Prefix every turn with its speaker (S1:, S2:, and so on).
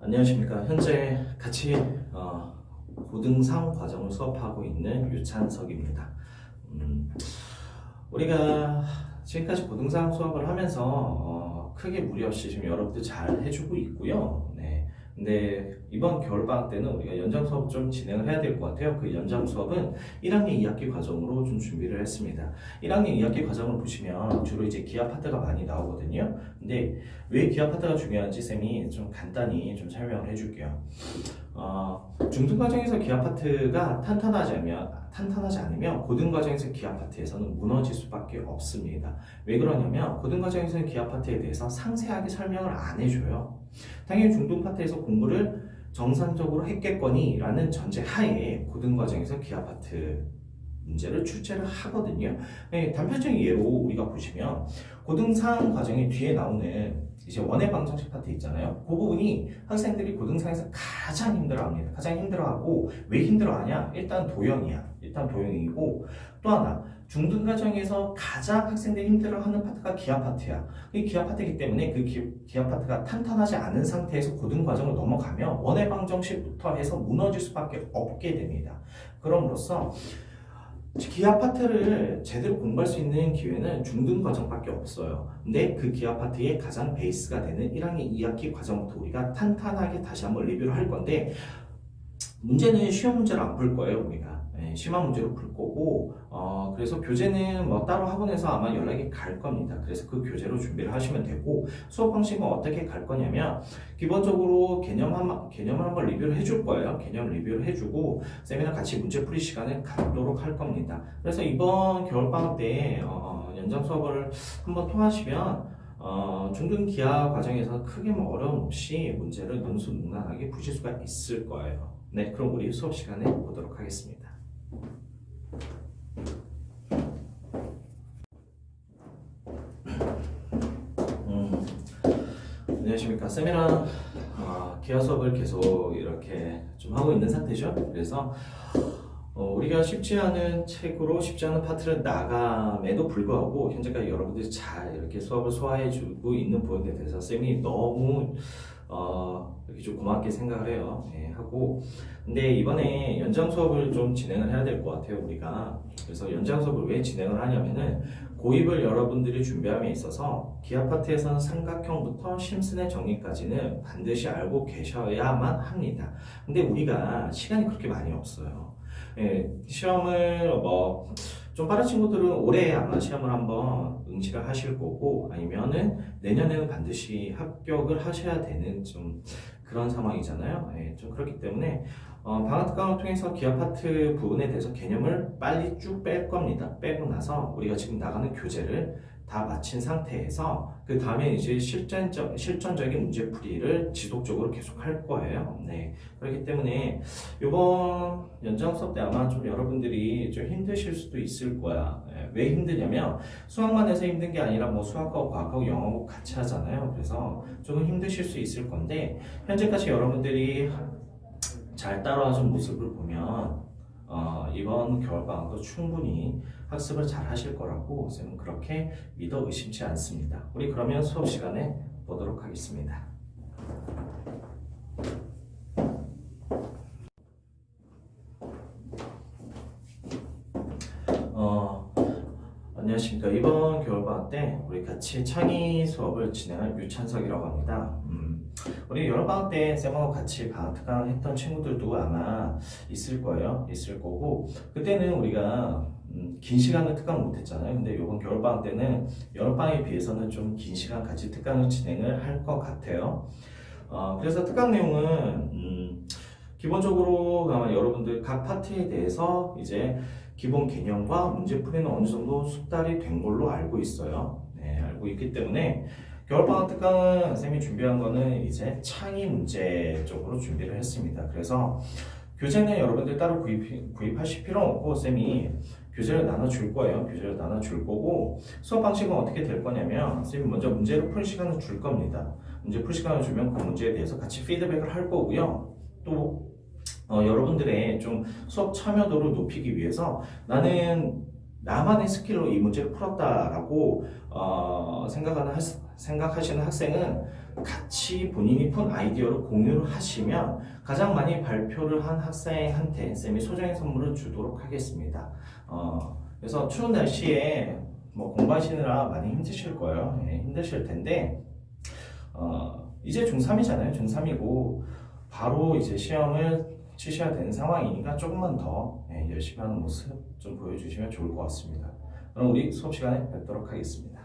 S1: 안녕하십니까. 현재 같이 고등상 과정을 수업하고 있는 유찬석입니다. 우리가 지금까지 고등상 수업을 하면서 크게 무리 없이 지금 여러분들 잘 해주고 있고요. 네. 근데 이번 겨울방학 때는 우리가 연장 수업 좀 진행을 해야 될 것 같아요. 그 연장 수업은 1학년 2학기 과정으로 좀 준비를 했습니다. 1학년 2학기 과정을 보시면 주로 이제 기하 파트가 많이 나오거든요. 근데 왜 기하 파트가 중요한지 쌤이 좀 간단히 좀 설명을 해줄게요. 중등 과정에서 기하 파트가 탄탄하지 않으면 고등 과정에서 기하 파트에서는 무너질 수밖에 없습니다. 왜 그러냐면 고등 과정에서는 기하 파트에 대해서 상세하게 설명을 안 해줘요. 당연히 중등 파트에서 공부를 정상적으로 했겠거니 라는 전제 하에 고등 과정에서 기하 파트 문제를 출제를 하거든요. 네, 단편적인 예로 우리가 보시면 고등상 과정의 뒤에 나오는 이제 원의 방정식 파트 있잖아요. 그 부분이 학생들이 고등상에서 가장 힘들어합니다. 가장 힘들어하고 왜 힘들어하냐? 일단 도형이야. 일단 도형이고 또 하나 중등 과정에서 가장 학생들이 힘들어하는 파트가 기하 파트야. 이 기하 파트이기 때문에 그 기하 파트가 탄탄하지 않은 상태에서 고등 과정을 넘어가면 원의 방정식부터 해서 무너질 수밖에 없게 됩니다. 그럼으로써 기하 파트를 제대로 공부할 수 있는 기회는 중등 과정밖에 없어요. 근데 그 기하 파트의 가장 베이스가 되는 1학년 2학기 과정부터 우리가 탄탄하게 다시 한번 리뷰를 할 건데 문제는 쉬운 문제를 안 풀 거예요, 우리가. 네, 심한 문제로 풀 거고 그래서 교재는 뭐 따로 학원에서 아마 연락이 갈 겁니다. 그래서 그 교재로 준비를 하시면 되고 수업 방식은 어떻게 갈 거냐면 기본적으로 개념을 한번 리뷰를 해줄 거예요. 개념 리뷰를 해주고 쌤이랑 같이 문제풀이 시간을 갖도록 할 겁니다. 그래서 이번 겨울방학 때 연장 수업을 한번 통하시면 중등 기하 과정에서 크게 뭐 어려움 없이 문제를 능수능란하게 푸실 수가 있을 거예요. 네, 그럼 우리 수업 시간에 보도록 하겠습니다. 안녕하십니까. 쌤이랑 기하 수업을 계속 이렇게 좀 하고 있는 상태죠. 그래서 우리가 쉽지 않은 책으로 쉽지 않은 파트를 나감에도 불구하고 현재까지 여러분들이 잘 이렇게 수업을 소화해주고 있는 부분에 대해서 쌤이 너무 이렇게 좀 고맙게 생각을 해요. 네, 하고 근데 이번에 연장 수업을 좀 진행을 해야 될 것 같아요, 우리가. 그래서 연장 수업을 왜 진행을 하냐면은 고입을 여러분들이 준비함에 있어서 기하 파트에서는 삼각형부터 심슨의 정의까지는 반드시 알고 계셔야만 합니다. 근데 우리가 시간이 그렇게 많이 없어요. 예, 시험을 좀 빠른 친구들은 올해 아마 시험을 한번 응시를 하실 거고 아니면은 내년에는 반드시 합격을 하셔야 되는 좀 그런 상황이잖아요. 예, 좀 그렇기 때문에 방학 특강을 통해서 기하 파트 부분에 대해서 개념을 빨리 쭉 뺄 겁니다. 빼고 나서 우리가 지금 나가는 교재를 다 마친 상태에서 그 다음에 이제 실전적인 문제풀이를 지속적으로 계속 할 거예요. 네. 그렇기 때문에 이번 연장 수업 때 아마 좀 여러분들이 좀 힘드실 수도 있을 거야. 네. 왜 힘드냐면 수학만 해서 힘든 게 아니라 뭐 수학하고 과학하고 영어하고 같이 하잖아요. 그래서 조금 힘드실 수 있을 건데 현재까지 여러분들이 잘 따라와준 모습을 보면 이번 겨울방학도 충분히 학습을 잘 하실 거라고 쌤은 그렇게 믿어 의심치 않습니다. 우리 그러면 수업 시간에 보도록 하겠습니다. 안녕하십니까. 이번 겨울방학 때 우리 같이 창의 수업을 진행할 유찬석이라고 합니다. 우리 여름방학 때 쌤하고 같이 방학 특강을 했던 친구들도 아마 있을 거예요. 있을 거고 그때는 우리가 긴 시간을 특강을 못했잖아요. 근데 이번 겨울방학 때는 여름방학에 비해서는 좀 긴 시간 같이 특강을 진행을 할 것 같아요. 그래서 특강 내용은 기본적으로 아마 여러분들 각 파트에 대해서 이제 기본 개념과 문제풀이는 어느 정도 숙달이 된 걸로 알고 있어요. 네, 알고 있기 때문에 겨울방학 특강은 쌤이 준비한 거는 이제 창의 문제 쪽으로 준비를 했습니다. 그래서 교재는 여러분들 따로 구입하실 필요는 없고 쌤이 교재를 나눠줄 거예요. 교재를 나눠줄 거고 수업 방식은 어떻게 될 거냐면 쌤이 먼저 문제를 풀 시간을 줄 겁니다. 문제 풀 시간을 주면 그 문제에 대해서 같이 피드백을 할 거고요. 또 여러분들의 좀 수업 참여도를 높이기 위해서 나는 나만의 스킬로 이 문제를 풀었다라고 생각하시는 학생은 같이 본인이 푼 아이디어를 공유를 하시면 가장 많이 발표를 한 학생한테 쌤이 소정의 선물을 주도록 하겠습니다. 그래서 추운 날씨에 뭐 공부하시느라 많이 힘드실 거예요. 예, 힘드실 텐데 이제 중3이잖아요. 중3이고 바로 이제 시험을 치셔야 되는 상황이니까 조금만 더 열심히 하는 모습 좀 보여주시면 좋을 것 같습니다. 그럼 우리 수업 시간에 뵙도록 하겠습니다.